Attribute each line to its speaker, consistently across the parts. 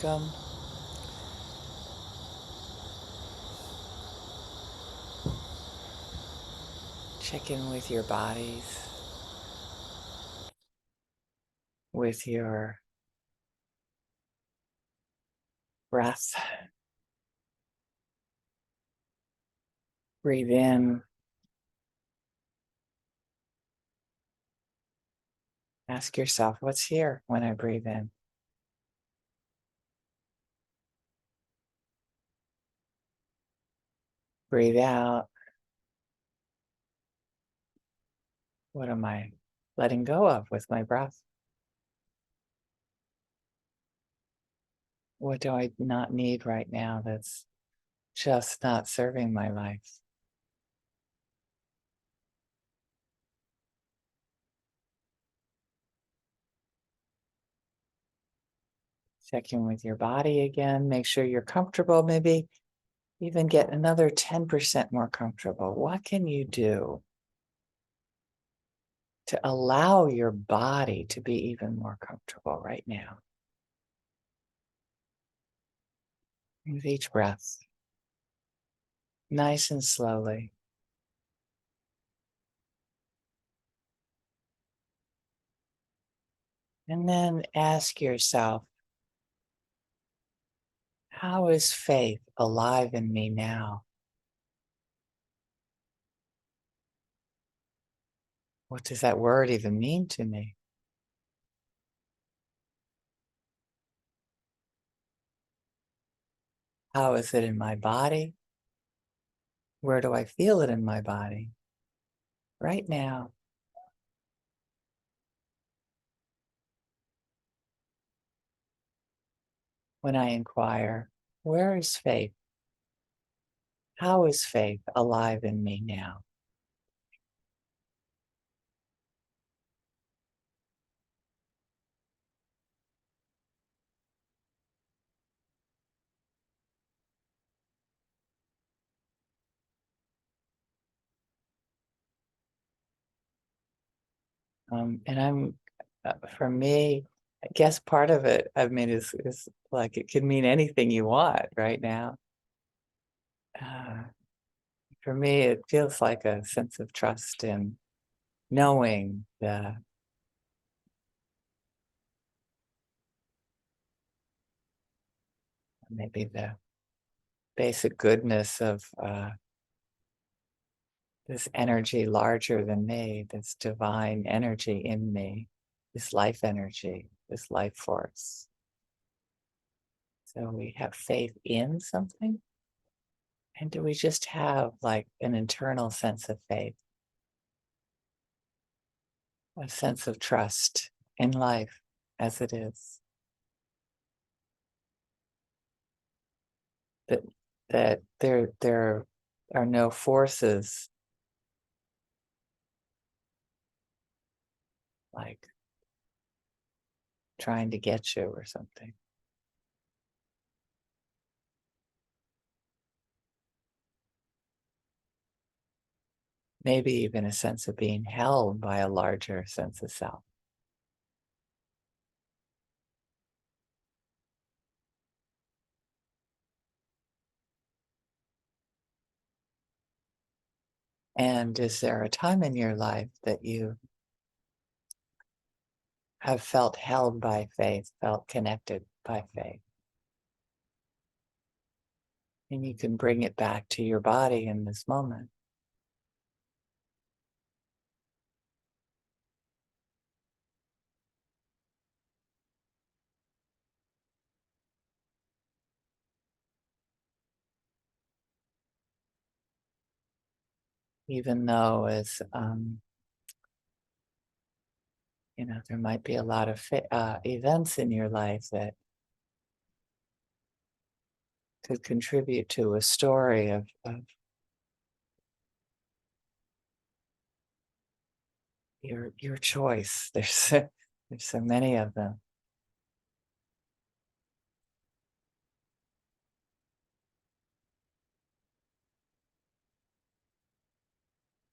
Speaker 1: welcome. Check in with your bodies, with your breath. Breathe in. Ask yourself, what's here when I breathe in? Breathe out. What am I letting go of with my breath? What do I not need right now that's just not serving my life? Check in with your body again. Make sure you're comfortable. Maybe even get another 10% more comfortable. What can you do to allow your body to be even more comfortable right now? With each breath, nice and slowly. And then ask yourself, how is faith alive in me now? What does that word even mean to me? How is it in my body? Where do I feel it in my body? Right now. When I inquire, where is faith? How is faith alive in me now? For me, I guess part of it, I mean, is like it can mean anything you want right now. Uh, for me, it feels like a sense of trust in knowing maybe the basic goodness of this energy larger than me, this divine energy in me, this life energy, this life force. So we have faith in something? And do we just have like an internal sense of faith, a sense of trust in life as it is? That there are no forces like trying to get you or something. Maybe even a sense of being held by a larger sense of self. And is there a time in your life that you have felt held by faith, felt connected by faith? And you can bring it back to your body in this moment. Even though as there might be a lot of events in your life that could contribute to a story of your choice. There's so many of them.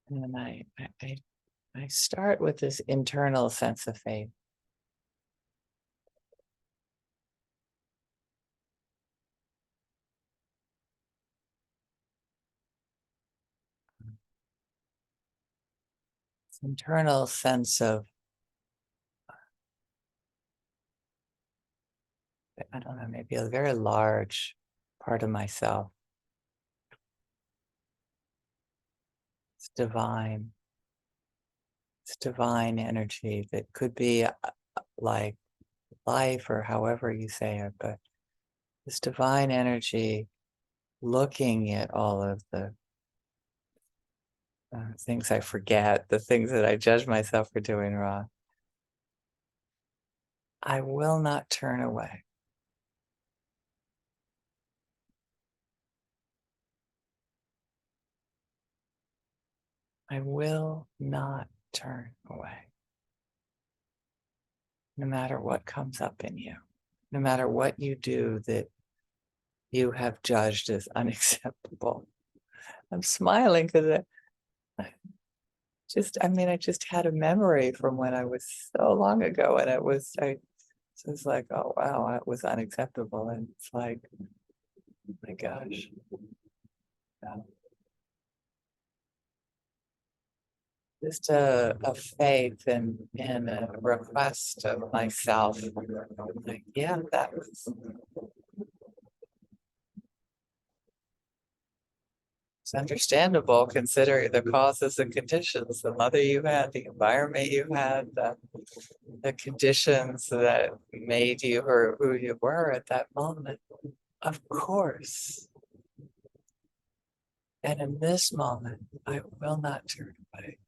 Speaker 1: And then I start with this internal sense of faith. internal sense of, I don't know, maybe a very large part of myself. It's divine. It's divine energy that could be like life or however you say it, but this divine energy looking at all of the things I forget, the things that I judge myself for doing wrong. I will not turn away. I will not turn away. No matter what comes up in you, no matter what you do that you have judged as unacceptable. I'm smiling because I just had a memory from when I was so long ago, and so it's like, oh wow, it was unacceptable, and it's like, oh my gosh, yeah. Just a faith and a request of myself. Like, yeah, that was it's understandable considering the causes and conditions, the mother you had, the environment you had, the conditions that made you or who you were at that moment. Of course. And in this moment, I will not turn away.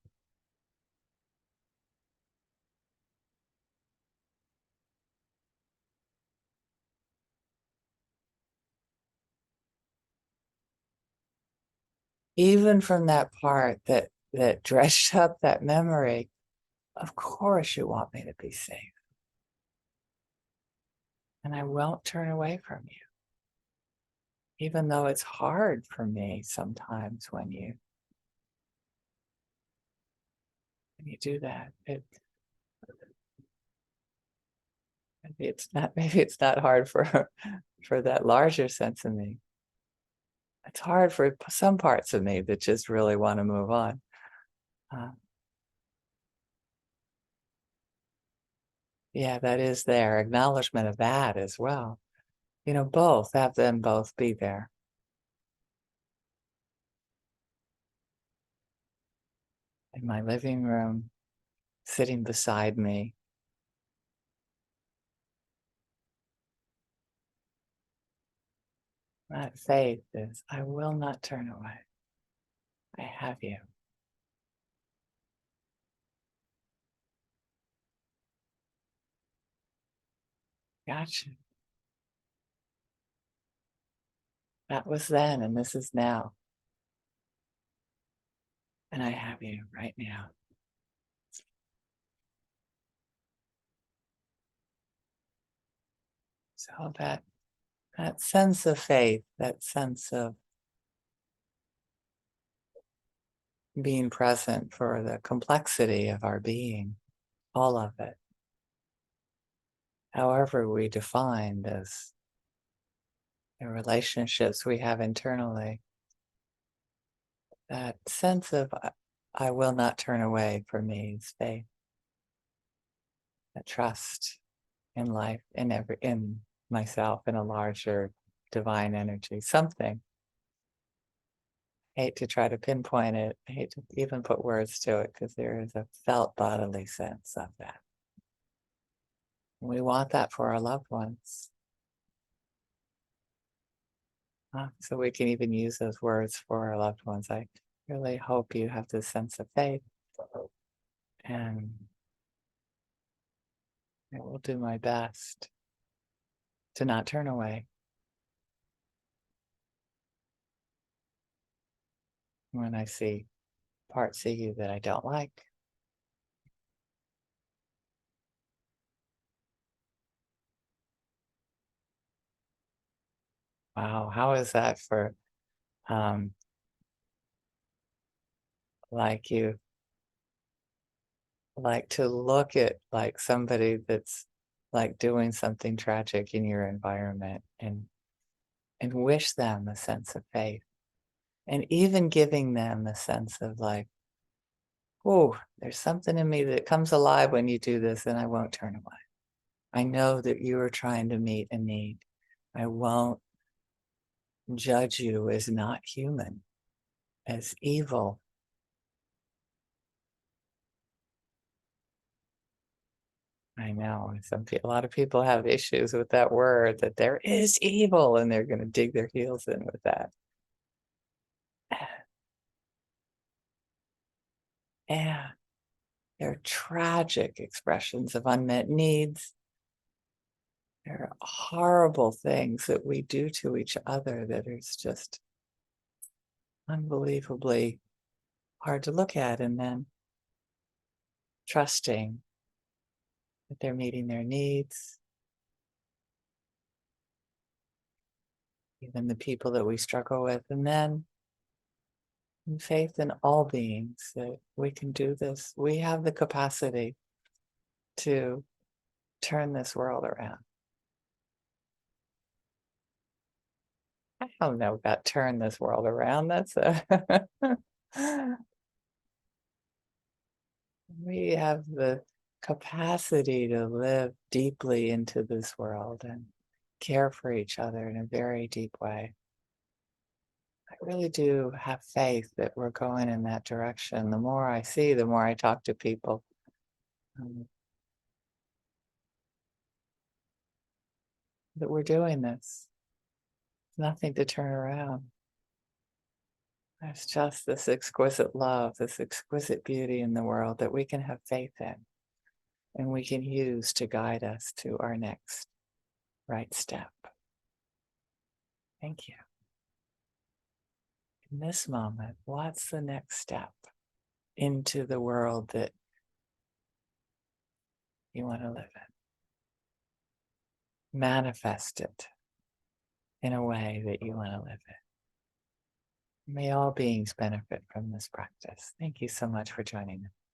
Speaker 1: Even from that part that dredged up that memory, of course you want me to be safe. And I won't turn away from you. Even though it's hard for me sometimes when you do that. Maybe it's not hard for for that larger sense of me. It's hard for some parts of me that just really want to move on. Uh, yeah, that is there. Acknowledgement of that as well. Both, have them both be there. In my living room, sitting beside me. That faith is, I will not turn away. I have you. Gotcha. That was then, and this is now. And I have you right now. So that sense of faith, that sense of being present for the complexity of our being, all of it, however we define this, the relationships we have internally, that sense of I will not turn away for me is faith, that trust in life, in myself, in a larger divine energy, something. I hate to try to pinpoint it. I hate to even put words to it because there is a felt bodily sense of that. We want that for our loved ones. So we can even use those words for our loved ones. I really hope you have this sense of faith, and I will do my best to not turn away when I see parts of you that I don't like. Wow, how is that for um like you like to look at like somebody that's like doing something tragic in your environment and wish them a sense of faith, and even giving them a sense of like, oh, there's something in me that comes alive when you do this, and I won't turn away. I know that you are trying to meet a need. I won't judge you as not human, as evil. I know a lot of people have issues with that word, that there is evil, and they're going to dig their heels in with that. Yeah, they're tragic expressions of unmet needs. There are horrible things that we do to each other that is just unbelievably hard to look at, and then trusting that they're meeting their needs, even the people that we struggle with, and then in faith in all beings that we can do this. We have the capacity to turn this world around. I don't know about turn this world around. That's a we have the capacity to live deeply into this world and care for each other in a very deep way. I really do have faith that we're going in that direction. The more I see, the more I talk to people, um, that we're doing this. Nothing to turn around. There's just this exquisite love, this exquisite beauty in the world that we can have faith in and we can use to guide us to our next right step. Thank you. In this moment, what's the next step into the world that you want to live in? Manifest it in a way that you want to live in. May all beings benefit from this practice. Thank you so much for joining us.